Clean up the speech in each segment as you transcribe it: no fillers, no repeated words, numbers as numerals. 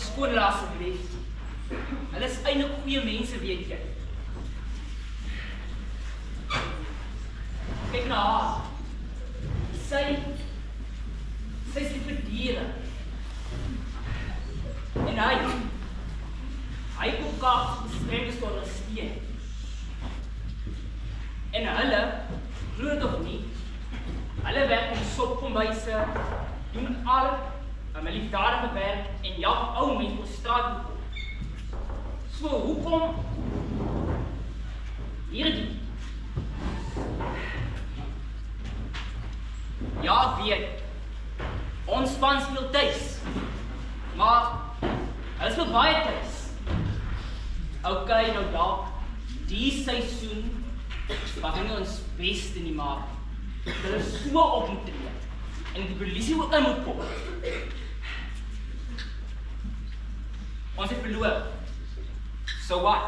verskoon hulle asseblief. Hulle is eintlik goeie mense, weet jy. Kyk na haar. Sy is die verdiere. En hy kom kaart besprengers tot een steen. En hulle, glo toch nie, hulle werk in sopkombuise, doen al my liefdadige werk en jaag ou mense op straat bekom. So, hoekom hierdie? Ja, ek weet, ons span speel thuis, maar hulle speel baie thuis. Ok, nou dalk, die seisoen, wat hulle ons beste nie maak, hulle so op moet tree, en die polisie ook in moet kom. Ons het verloor. So wat?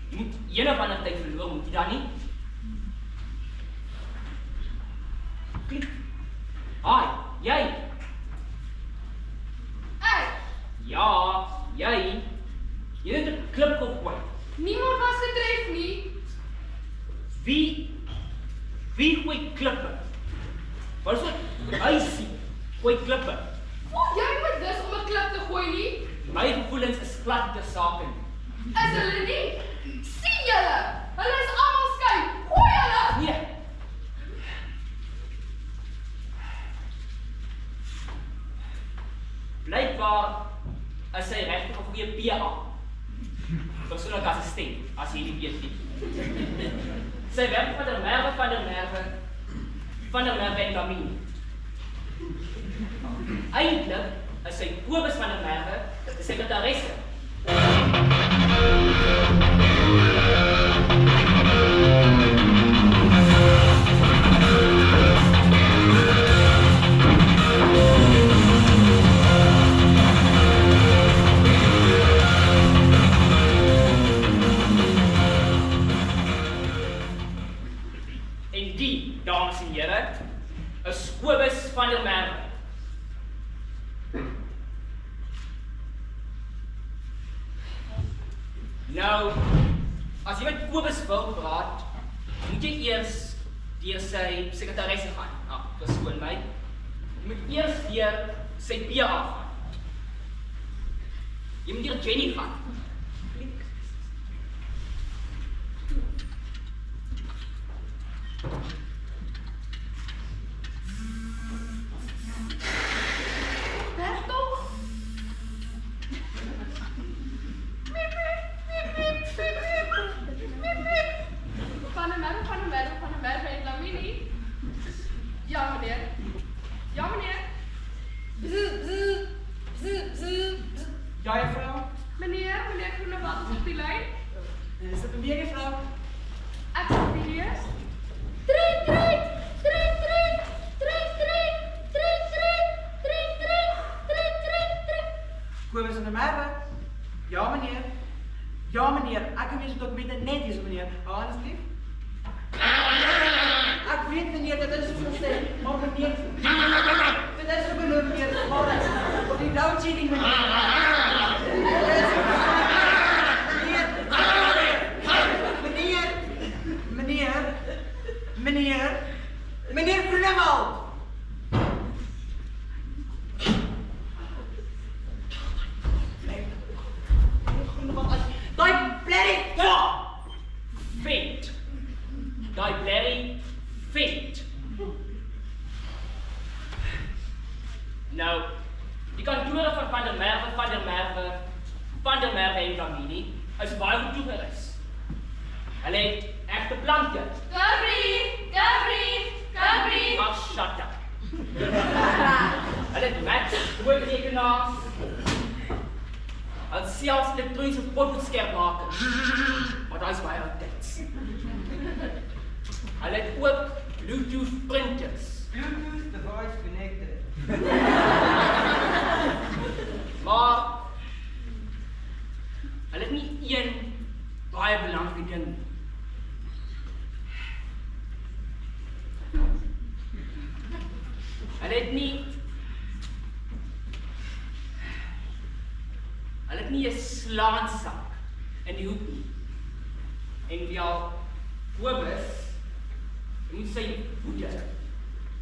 Jy moet een of ander tyd verloor, moet jy dan nie? Klik. Hi, jy. Ek? Ja, jy. Jy het 'n klip gegooi. Niemand was getref nie. Wie gooi klippe? Wat is wat? Huisie, gooi klippe. Voel jy met dis om 'n klip te gooi nie? My gevoelens is glad ter sake nie. Is hulle nie? Sien julle? Hulle is almal skei. Gooi hulle! Nee. Blijkbaar is sy regtig 'n goeie PA. Persoonlik assistent, as jy nie weet nie. Sy werk van der Merwe en Kamien. Eintlik is sy Kobus van der Merwe, die sekretaresse. En die, dames en here, is Kobus van der Merwe. Nou, as jy met Kobus wil praat, moet jy eers deur sy sekretaresse gaan. Verskoon my. Jy moet eers deur sy PA gaan. Jy moet deur Jenny gaan. Meneer Groenewald! Nou, die kantore van Van der Merwe en familie is baie goed toegerus. Hulle het egte planke. Gabri! Maar shut up. Hulle het Max, rekenaars. Hulle het selfs elektroniese potloedskerpmakers. Maar daar is baie oudtyds. Hulle het ook Bluetooth printers. Bluetooth device connected. Maar hulle het nie een baie belangrike ding. Hulle het nie Hulle het nie 'n slaansak in die hoek nie. En wie al Kobus moet sy woede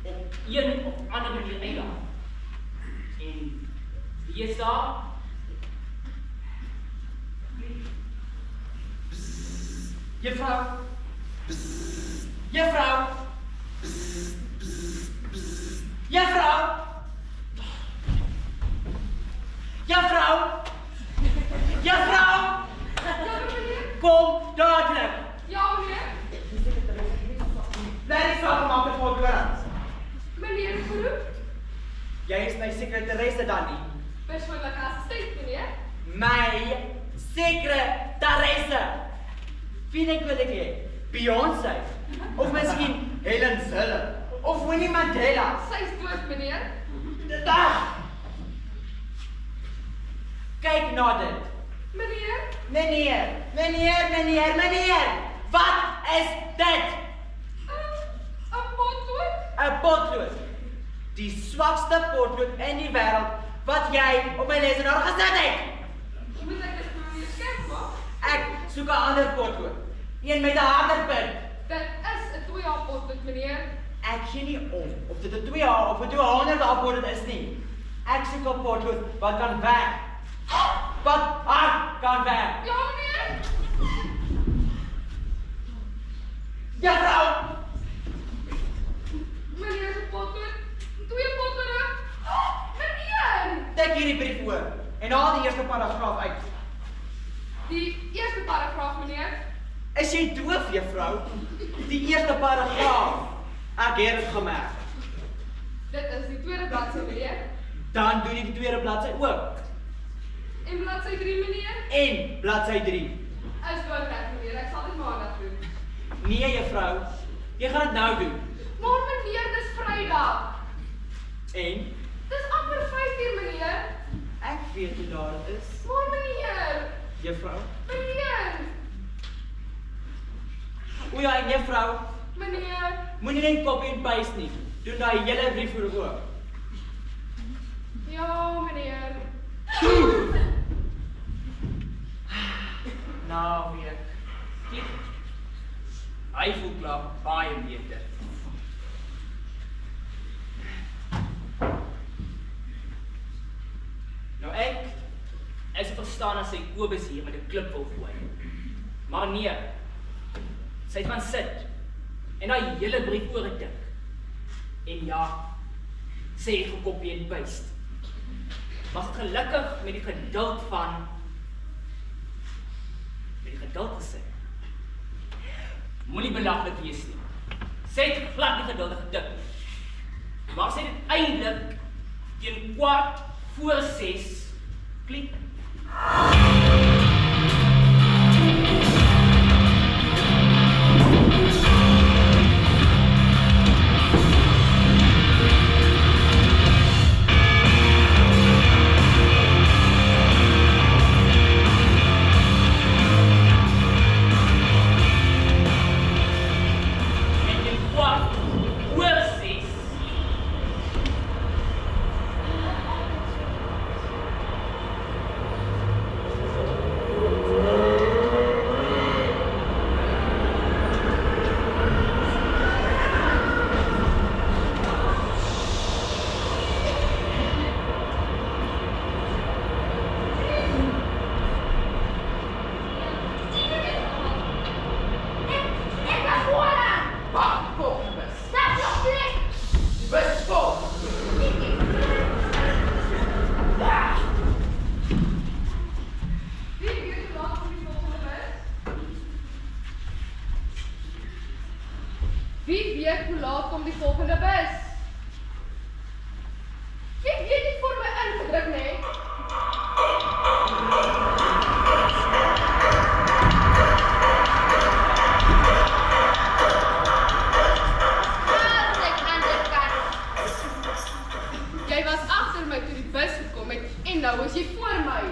op een of ander manier uitlaat. En wie is daar? Juffrou. Juffrou. Juffrou. Juffrou. Juffrou. Ja, meneer. Kom dadelik. Ja, meneer. Bly die saak maak het voor Dorans. Meneer is geroep. Jy is my sekretaresse dan nie. Persoonlijke assistent, meneer. My sekretaresse. Wie denk wat ek hê? Beyoncé. Of miskien Helen Zille. Of Winnie Mandela. Sy is dood, meneer. Dag. Kyk na dit. Meneer. Meneer. Wat is dit? 'n potlood. 'n Potlood. Die swakste potlood in die wêreld wat jy op my lesenaar gesit het. Moet ek dit vir meneer skerp maak? Ek soek 'n ander potlood. Een met 'n harder punt. Dit is 'n 2H potlood, meneer. Ek gee nie om of dit 'n 2H of 'n 200 potlood is nie. Ek soek 'n potlood wat kan werk. Wat hard kan werk. Ja, meneer. Juffrou. Meneer se potlood. 2 potlode. Meneer. Tik hierdie brief oor en haal die eerste paragraaf uit. Die eerste paragraaf, meneer. Is jy doof, juffrou? Die eerste paragraaf. Ek het dit gemerk. Dit is die tweede bladsy, meneer. Dan doen jy die tweede bladsy oop. En bladsy 3, meneer. En bladsy 3. Is dood reg, meneer. Ek sal dit maandag doen. Nee, juffrou. Jy gaan dit nou doen. Maar meneer, dis Vrydag. En Dis amper 5:00, meneer. ek weet hoe laat dit is. Maar meneer. Juffrou. Meneer. O ja, en juffrou, Meneer. moenie net copy en paste nie. Doen daai hele brief voor oop. Ja, meneer. Nou, weer. Klik. Hy voel klaar baie beter. Nou ek het verstaan as sy Kobus hier met 'n klip wil gooi. Maar nee. Sy het gaan sit en daai hele brief oorgetik. En ja, sy het gekopie en paste. Was gelukkig met die geduld van gesê. Moenie belaglik wees nie. Sy het glad nie geduldig getik nie. Maar sy het uiteindelik teen 6:15 klik. Wie weet hoe laat kom die volgende bus? Wie weet dit voor my ingedruk, nee? Jy was agter my toe die bus gekom het en nou is jy voor my.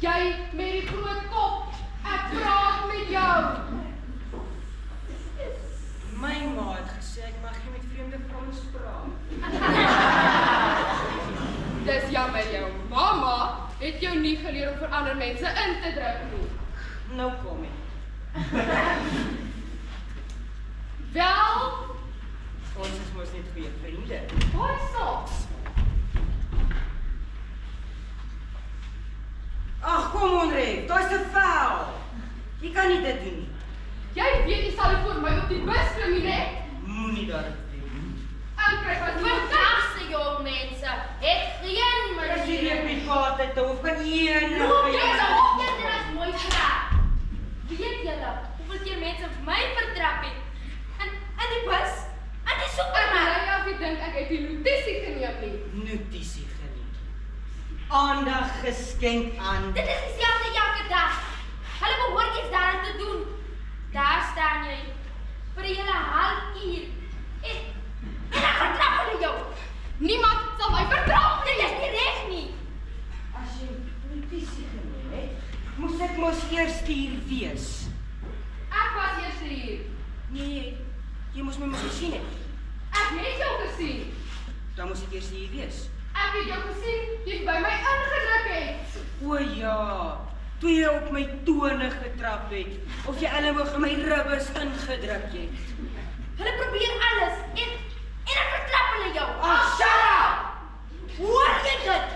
Jy met die groot kop. Ek praat met jou. My ma het gesê ek mag nie met vreemde vrouens praat. het jou nie geleer om vir ander mense in te druk nie. Nou kom ek. Wel, Ons is mos net goeie vriende. baie saaks. Ag, kom onreg, dit is te foul. Jy kan nie dit doen nie. Jy weet jy sal nie voor my op die bus klim nie, né? Moenie daar doen. Aankryg wat jy Vandaagse jong mense het geen As jy manier. nie privaat het, dan hoef kan een Jy is ook eerder as mooi vraag. Weet julle hoeveel keer mense my vertrap het? In die bus? In die Ek supermark? bly af, jy dink ek het die notisie geneem nie. Notisie geniet. Aandag geskenk aan. Dit is dieselfde elke dag. Hulle behoort iets daaraan te doen. Daar staan jy vir 'n hele halfuur. En dan vertrap hulle jou. Niemand sal my vertrap Dit nie. is nie reg nie. As jy notisie geneem het, moes ek mos eers hier wees. Ek was eers hier. Nee, jy moes my mos gesien het. Ek het jou gesien. Dan moes ek eers hier wees. Ek het jou gesien, jy by my ingedruk het. O ja, toe jy op my tone getrap het, of jy elmboog in my ribbers ingedruk het. Hulle probeer alles en dan vertrap hulle jou. Ag, shut up! Hoor jy dit?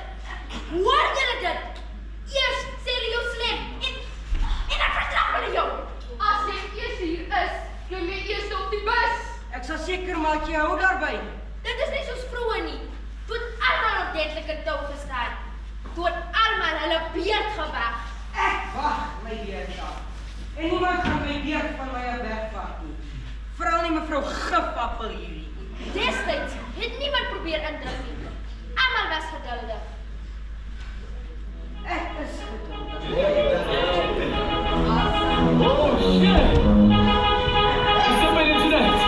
Hoor julle dit? Eers sê hulle jou sleg en dan vertrap hulle jou. As jy eers hier is, klim jy eers op die bus. Ek sal seker maak jy hou daarby. Dit is nie soos vroeër nie. Toe het almal ordentlik in tou gestaan. Toe het almal hulle beurt gewag. Ek wag my beurt af. En niemand gaan my beurt van my af wegvat nie. Veral nie mevrou Gifappel hierdie. Destyds het niemand probeer indruk nie. Almal was geduldig. Ek is geduldig. Oh shit! Somebody tonight!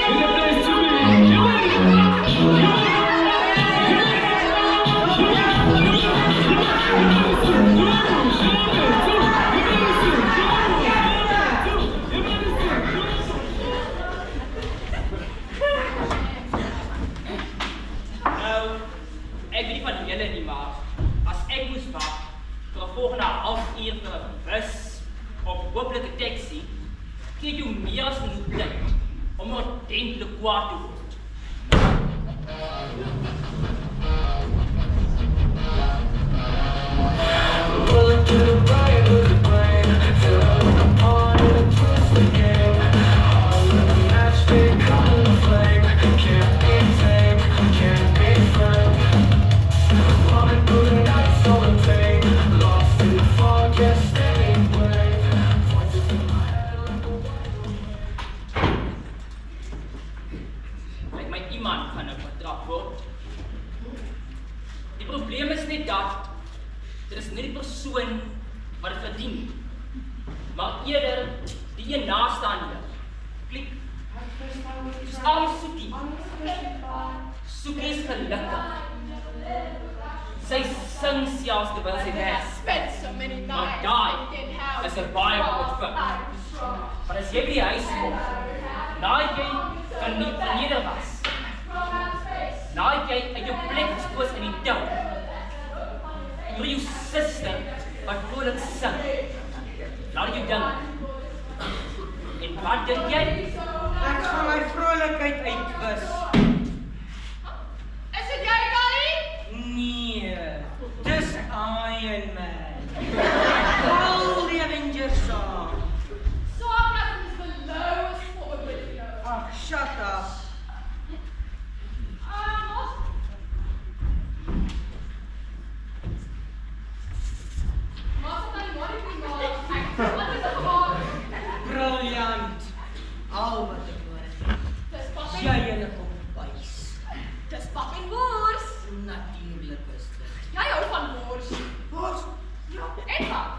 In the place to be! Nou, ek weet nie van julle nie, maar as ek moes wag vir 'n volgende halfuur vir 'n bus of hopelik 'n taxi, gee jy meer as genoeg tyd om ordentlik kwaad te word. Lyk my iemand gaan nou betrap word. Die probleem is net dat dit is nie die persoon wat dit verdien nie, maar eerder die een naaste aan jou. Klik. Dis al soekie. Soekie is gelukkig. Sy sing selfs terwyl sy werk. Spent so many Maar nights daai thinking how is 'n baie groot fout. Maar as jy by die huis kom, naai jy kan nie verneder was. Naai jy uit jou plek gestoos in die tou. Oor jou suster wat vrolik sing. Laat jou dink. En wat dink jy? Ek gaan my vrolikheid uitwis. Is dit jy, Kali? Nee, dis Iron Man. Al die Avengers saam. Sarcasm is the lowest form of ridicule. Ag, shut up. Briljant. Al wat ek nodig het. Jy julle kom bys. Dis pap en wors. Natuurlik is dit. Jy hou van wors. Bos, ja, En pap.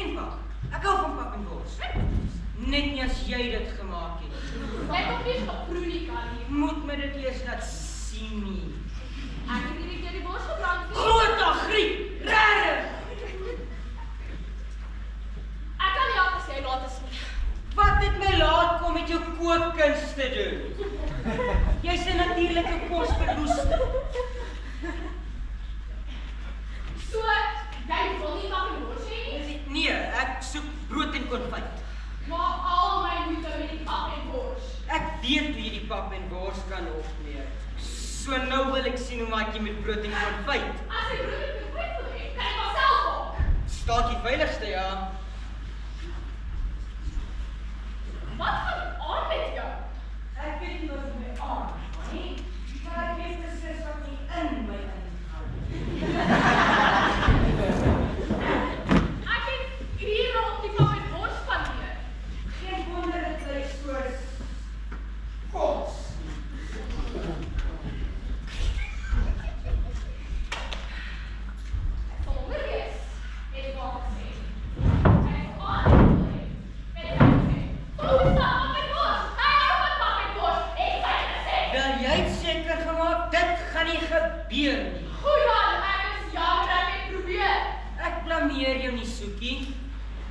en pap. Ek hou van pap en bos. Net nie as jy dit gemaak het. Ek het nie geproe nie, Kali. Moet my dit eers laat sien nie. Ek het hierdie keer die wors gebrand. Groot agriep, regtig. Ek kan nie altyd sê laat is nie. Wat het my laat kom met jou kookkuns te doen? Jy's 'n natuurlike kosverwoester. So, jy Nee. So nou wil ek sien hoe maak jy met brood en konfyt. As jy brood en konfyt wil hê, kan jy maar self maak. Staat die veiligste, ja. Wat gaan aan met jou? Ek weet nie wat my aan, nie. Maar ek weet beslis wat nie in my ingaan. Ek het hier op die klap met bos spandeer. Geen wonder dit lyk soos kos. Sonder wees, het ek al gesê. Ek het aan wil hê, het ek al gesê. Hoe staan met bos? Hy hou van pap met bos. Ek sê gesê. Wel, jy het seker gemaak, dit gaan nie gebeur nie. Goeie man, ek is jammer dat ek probeer. Ek blameer jou nie, Soekie.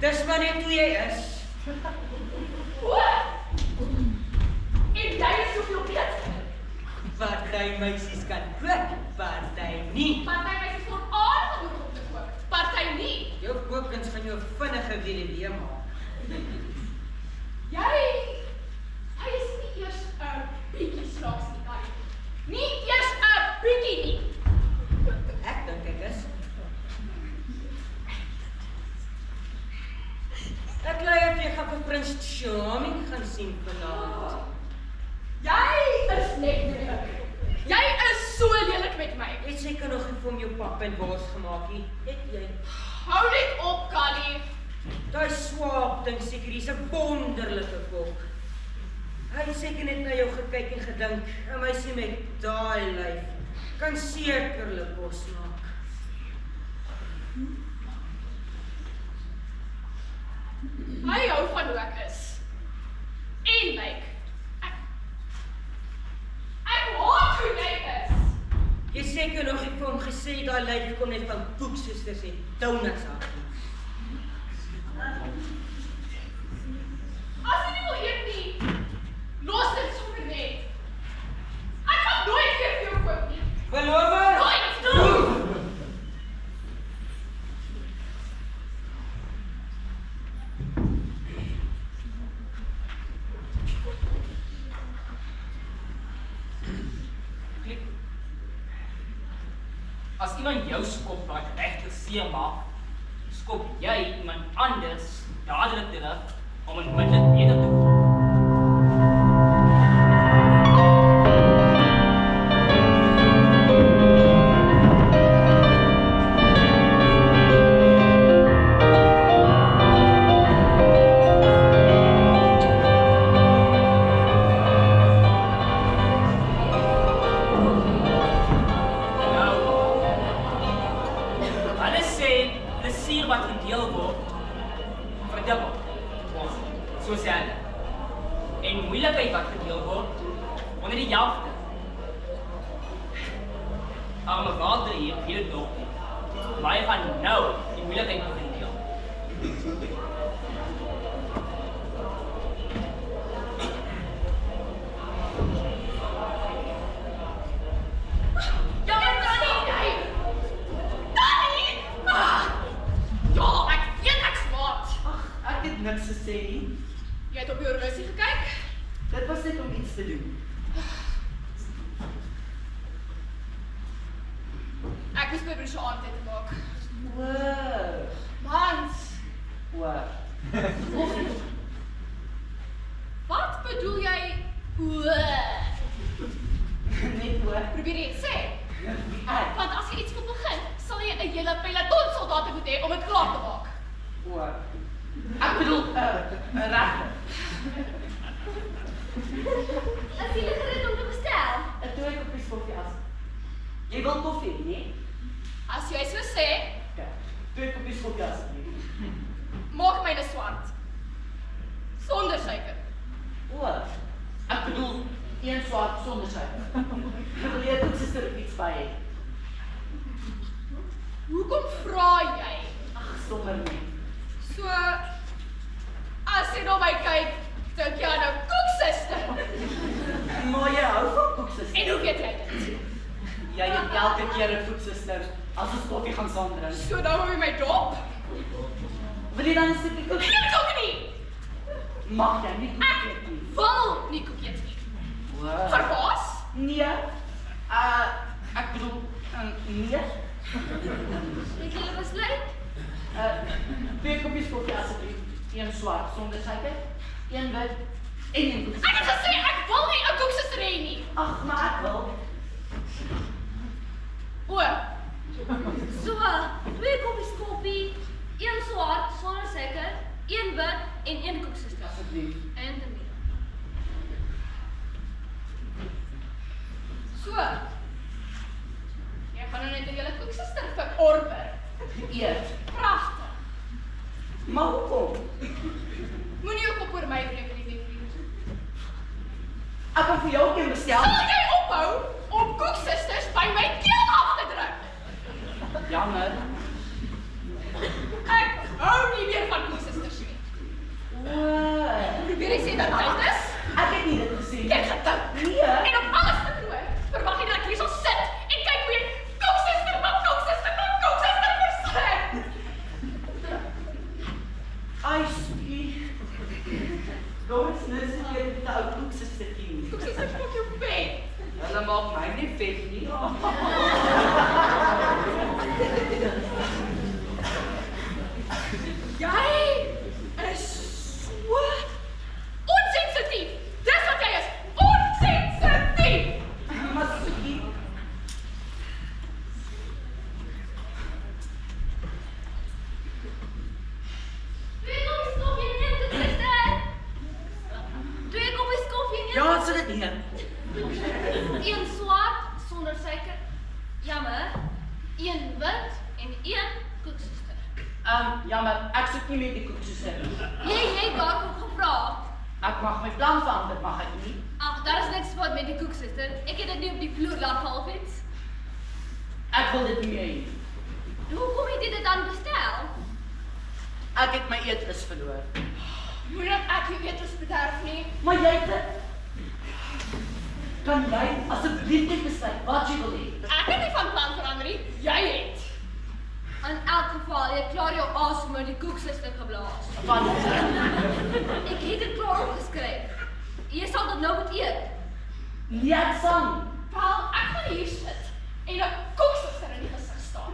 Dis maar net hoe jy is. Hoe? En jy is soveel beter. Party meisies kan kook, party nie. Party meisies word aangeboden om te kook. Party nie. Jou kookkuns gaan jou 'n vinnige WDW maak. Hy is nie eers 'n bietjie snaaks nie, kan jy? Nie eers 'n bietjie nie. Ek dink ek is. Ek lei of jy gaan vir Prins Charming gaan sien vanaand. Jy is net lelik. Jy is so lelik met my. Het seker nog nie vir hom jou pap en bors gemaak nie. Het jy? Hou net op, Callie. Daai swaap ding seker, hy's 'n wonderlike kok. Hy het seker net na jou gekyk en gedink, 'n meisie met daai lyf kan sekerlik kos maak. Hy hou van hoe ek is. En lyk. Ek haat hoe jy is. Jy seker nog nie vir hom gesê daai lyf kom net van koeksusters en donuts af nie. As jy nie wil eet nie, los dit sommer net. Ek gaan nooit weer vir jou kook nie. Beloof? Nooit! As iemand jou skop wat regtig seer maak, skop jy iemand anders dadelik terug om onmiddellik beter te voel. Jy het op jou horlosie gekyk? Dit was net om iets te doen. Ek moes my broer se aandete maak. Wow. Mans, Wow. wat bedoel jy? Net hoor. Probeer jy dit sê? Ai. Want as jy iets wil begin, sal jy 'n hele peloton soldate moet hê om dit klaar te maak. Wow. Ek bedoel, reg. Is jy gereed om te bestel? 'n 2 koppies koffie as. Jy wil koffie, nee? As jy so sê, Ja. 2 koppies koffie asseblief. maak myne swart. Sonder suiker. Wow. Ek bedoel, een swart sonder suiker. Ek wil jy ook suster iets by hê. Hoekom vra jy? Ag, sommer nie. So, as jy na my kyk, dink jy aan 'n koeksuster. Maar jy hou van koeksuster. En hoe weet jy dit? Jy het elke keer 'n koeksuster as ons koffie gaan saam drink. So nou moet jy my dop? Wil jy dan 'n stukkie Ek koek? het ook nie. Mag jy nie koek Ek eet nie? wil nie koek eet nie. Wow. Verbaas? Nee. Ek bedoel, nee. Het julle besluit? 2 koppies koffie asseblief. 1 swart sonder suiker, 1 wit en 1 koek. Ek het gesê ek wil nie 'n koeksuster hê nie. Ag, maar ek wil. O, So, 2 koppies koffie, 1 swart sonder suiker, 1 wit en 1 koeksuster. Asseblief. En Tamira. so. Jy gaan nou net 'n hele koeksuster verorber. Eet. Pragtig. Maar hoekom? Moenie ook op oor my breek nie, vriend. Ek kan vir jou ook een bestel. Sal jy ophou om koeksusters by my keel af te druk? Jammer. Ek hou nie meer van koeksusters nie. Probeer jy sê dat dit is? Ek het nie dit gesê. Jy het gedink. Nee. En op alles te troon, verwag jy dat ek hier sal sit en kyk hoe jy koeksuster verstrek. Ai, skie. Doris, dis nie net 'n ou koeksustertjie nie. Koeksusters maak jou vet. Hulle maak my nie vet nie. Jy is so onsensitief. Dis wat jy is. Onsensitief. Maar skie. Twee koppies koffie en 1 koeksuster. 2 koppies koffie en 1 Ja, sit dit neer. 1 swart sonder suiker. Jammer. 1 wit en 1 koeksuster. Jammer, ek sit nie met die koeksuster nie. Jy het daarom gevra. Ek mag my plan verander, mag ek nie? Ag, daar is niks fout met die koeksuster. Ek het dit nie op die vloer laat val of iets. Ek wil dit nie hê nie. Hoekom het jy dit dan bestel? Ek het my eetlus verloor. Moenie dat ek jou eetlus bederf nie. Maar jy het dit. Kan jy asseblief net besluit wat jy wil hê? Ek het nie van plan verander nie. Jy het. In elk geval, jy het klaar jou asem in die koeksuster geblaas. Van Ek het dit klaar opgeskryf. Jy sal dit nou moet eet. nie ek sal nie. Wel, ek gaan hier sit en 'n koeksuster in die gesig staan.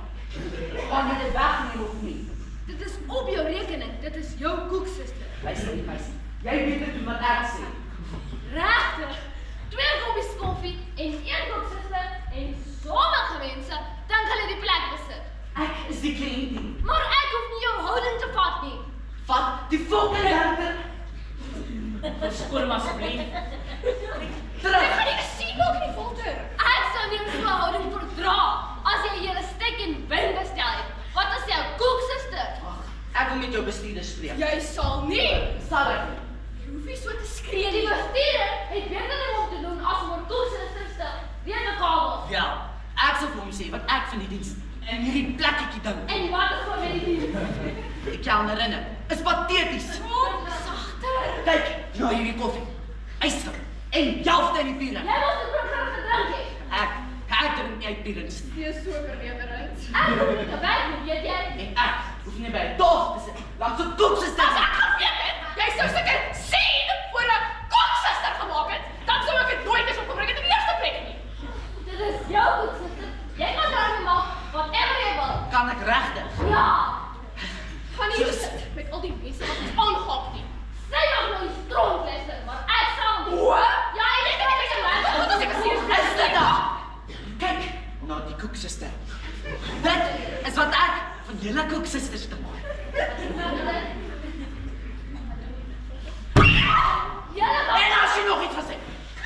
Gaan jy dit wegneem of nie? Dit is op jou rekening. Dit is jou koeksuster. Luister nie, meisie. Jy weet dit wat ek sê. Regtig. 2 koppies koffie en 1 koeksuster en sommige mense dink hulle die plek besit. Ek is die kliënt nie. Maar ek hoef nie jou houding te vat nie. Vat die volgende werker Verskoon my asseblief. Ek terug. gaan nie gesien ook nie, Walter. Ek sou nie so 'n houding verdra as jy julle steak en wen bestel het. Wat is jou koeksuster? Ek wil met jou bestuurder spreek. Jy sal nie. Sal ek? Jy hoef nie so te skree Die nie. bestuurder het beter ding om te doen as om 'n koeksuster te weet die kabel. Wel, ek sal vir hom sê wat ek van die diens en hierdie plekkie ding. En wat is van met die diens? Die kelnerinne is pateties. Kom sagter. Kyk, nou hierdie koffie. Ysgek en helfte in die piere. Jy moes dit program gedrink het. Ek drink nie uit pierens nie. Jy is so vernederend. Ek hoef nie te werk nie, weet jy? En ek hoef nie by 'n tafel te sit langs 'n koeksuster As nie. ek geweet het, jy sou seker sien voor 'n koeksuster gemaak het, dan sou ek dit nooit eens opgebring het in die eerste plek nie. Dit is jou koeksuster. Jy kan daarmee maak whatever jy wil. Kan ek regtig? Ja. Gaan nie hier sit met al die mense wat ons aangaap nie. Sy mag nou die stront luister, maar ek sal nie. O? Ja, jy weet nie wat jy Wat as ek serieus Is dit daar? Kyk na die koeksuster. Dit is wat ek van julle koeksusters te maak. Julle En as jy nog iets gesê,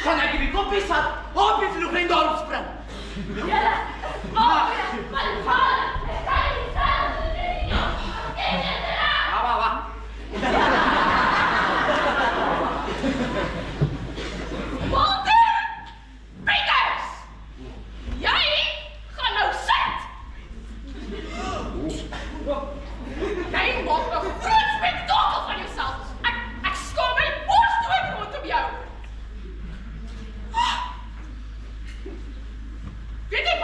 gaan ek die koppies vat, op die vloer en daarop spring. Julle is al van vader. Ek kan nie self doen nie. Ek is er. Wa. Walter! Peters! Jy gaan nou sit! Jy maak 'n groot spektakel van jouself. Ek skaam my bors dood rondom jou. Weet jy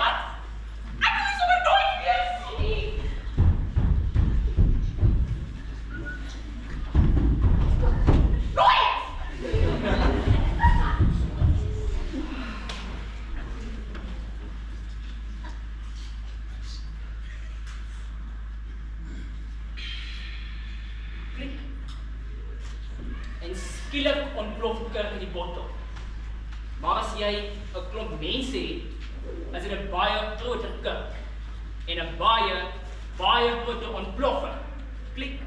skielik ontplof die kurk in die bottel. Maar as jy 'n klomp mense het, is dit 'n baie groter kurk en 'n baie groter ontploffing. Klik.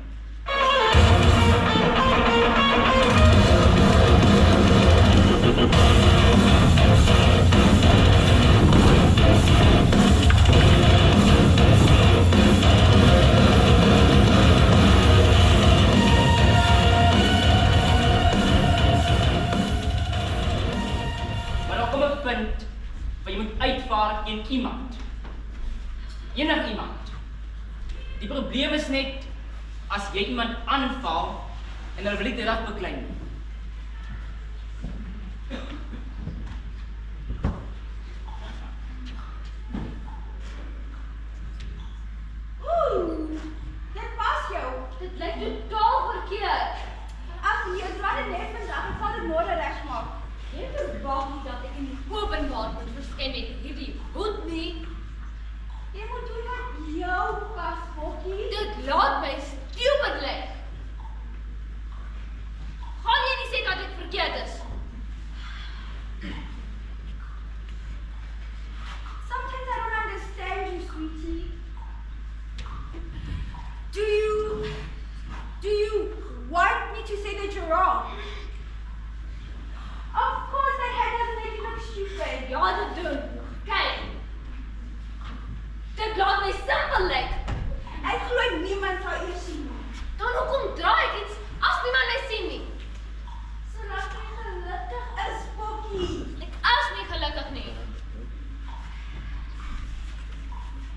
Punt waar jy moet uitvaar teen iemand. Enig iemand. Die probleem is net as jy iemand aanval en hulle wil nie dit reg beklei nie. Dit pas jou. Dit lyk totaal verkeerd. Ag nee, ek raai net vandag, ek sal dit môre regmaak. Jy verwag nie dat ek in die openbaar moet verskyn met hierdie hoed nie. Jy moet doen wat jou pas, Bokkie. Dit laat my stupid lyk. Gaan jy nie sê dat dit verkeerd is? Sometimes I don't understand you, sweetie. Do you want me to say that you're wrong? Of course, that hair doesn't make you look stupid. Ja, dit doen. Kyk. Dit laat my simpel lyk. Ek glo niemand sal eers sien nie. Dan hoekom draai ek iets as niemand my sien nie? Sodat jy gelukkig is, Bokkie. Ek is nie gelukkig nie.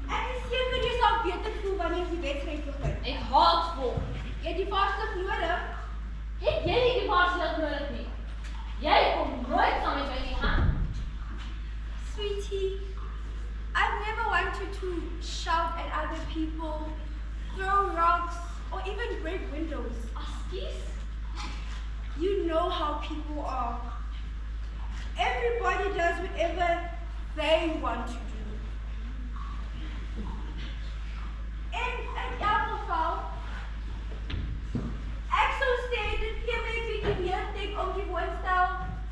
Ek is seker jy sal beter voel wanneer die wedstryd begin. Ek haat sport. Jy het die varslig nodig. Het jy nie die varslig nodig nie? Jy kom nooit saam met my nie, hè? Sweetie, I've never wanted to shout at other people, throw rocks, or even break windows. Askies? You know how people are. Everybody does whatever they want to do. In elk geval, ek sou sê dit gee my 'n bietjie meer tyd om die woonstel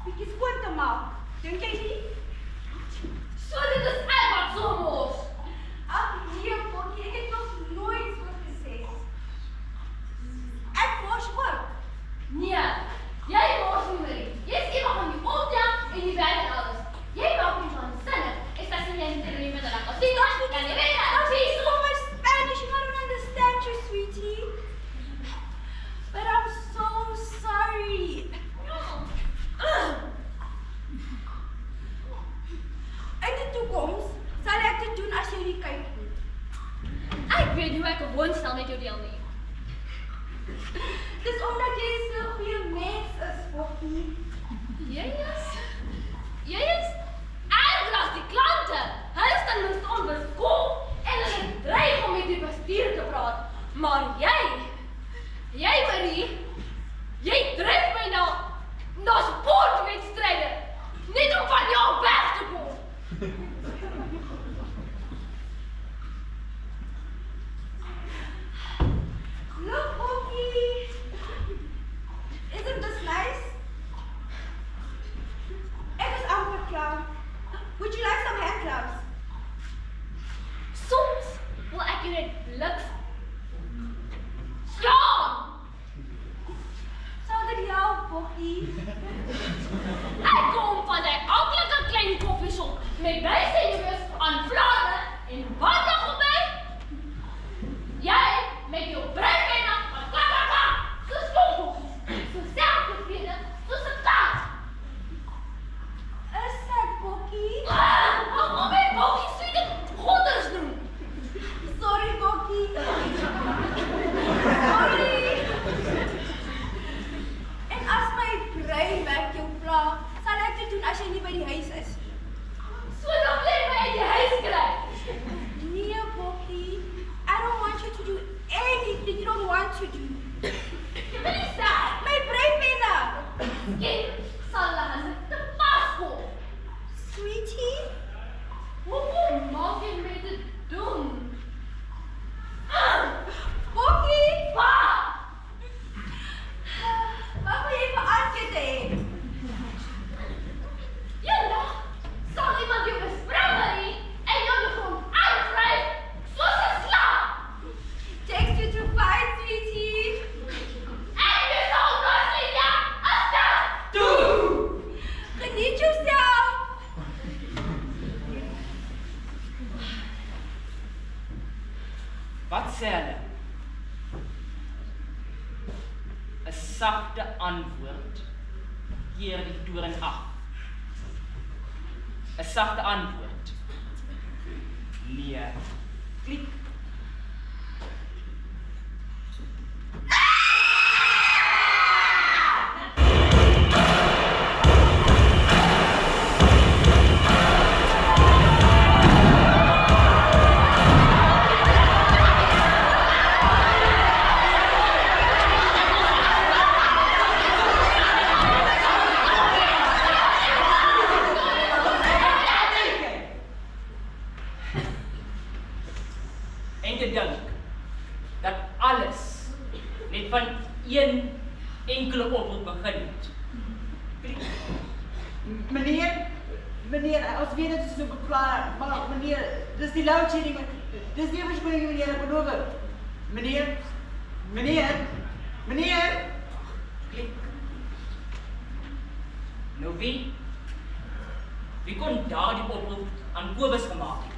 bietjie skoon te maak. Dink jy nie? So dit is ek wat so mos. Ag nee, Bokkie, ek het nog nooit so gesê. Ek was ook. Nee, jy mos nie meer. Jy is eendag aan die optel en die werk en alles. Jy maak nie van sinne. Ek sê jy het nie meer dan as jy kan nie weet dat jy so much Spanish, I don't understand you, sweetie. But I'm so sorry. In die toekoms sal ek dit doen as jy nie kyk nie. Ek weet nie hoe ek 'n woonstel met jou deel nie. Dis omdat jy so 'n goeie mens is, Bokkie. Jy is erger as die klante. Hulle is ten minste onbeskof en hulle dreig om met die bestuur te praat. Maar jy Marie, jy dryf my na sportwedstryde net om van jou weg te kom. Look, Bokkie. Isn't this nice? Ek is amper klaar. Would you like some hand gloves? Soms wil ek jou net blik slaan. Sal dit help, Bokkie? Ek kom van die aklike klein koffieshop met my senuwees aan vlade en wat nog op my? Jy met jou brein af, so stomkoffies, so selftevrede, soos 'n kat. Is ek, Bokkie? Om my bokkie sweet godders doen. Sorry, Bokkie. Sorry. En as my brein werk jou pla, sal ek dit doen as jy nie by die huis is. So dan bly Wat sê hulle? 'n Sagte antwoord keer die toren af. 'n Sagte antwoord. Nee. Klik. En te dink dat alles net van een enkele oproep begin het. Meneer, ons weet dit is so beplan, maar meneer, dis die load shedding, dis nie 'n verskoning nie, meneer, ek beloof. Meneer. Klik. Nou wie kon daardie oproep aan Kobus gemaak het?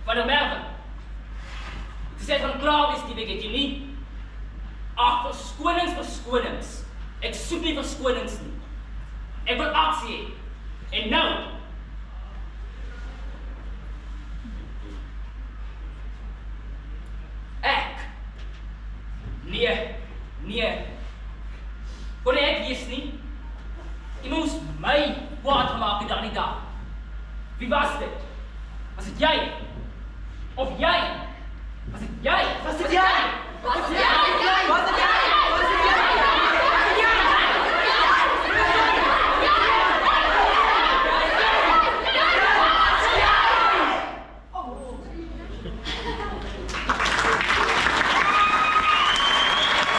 Van der Merwe. Ek sê van klaar is die week, het jy nie? Ag, verskonings. Ek soek nie verskonings nie. Ek wil aksie hê. En nou. Ek. Nee. Kon ek wees nie? Iemand moes my kwaad gemaak het daardie dag. Wie was dit? Was dit jy? Of jy? Was dit jy? Was dit jy?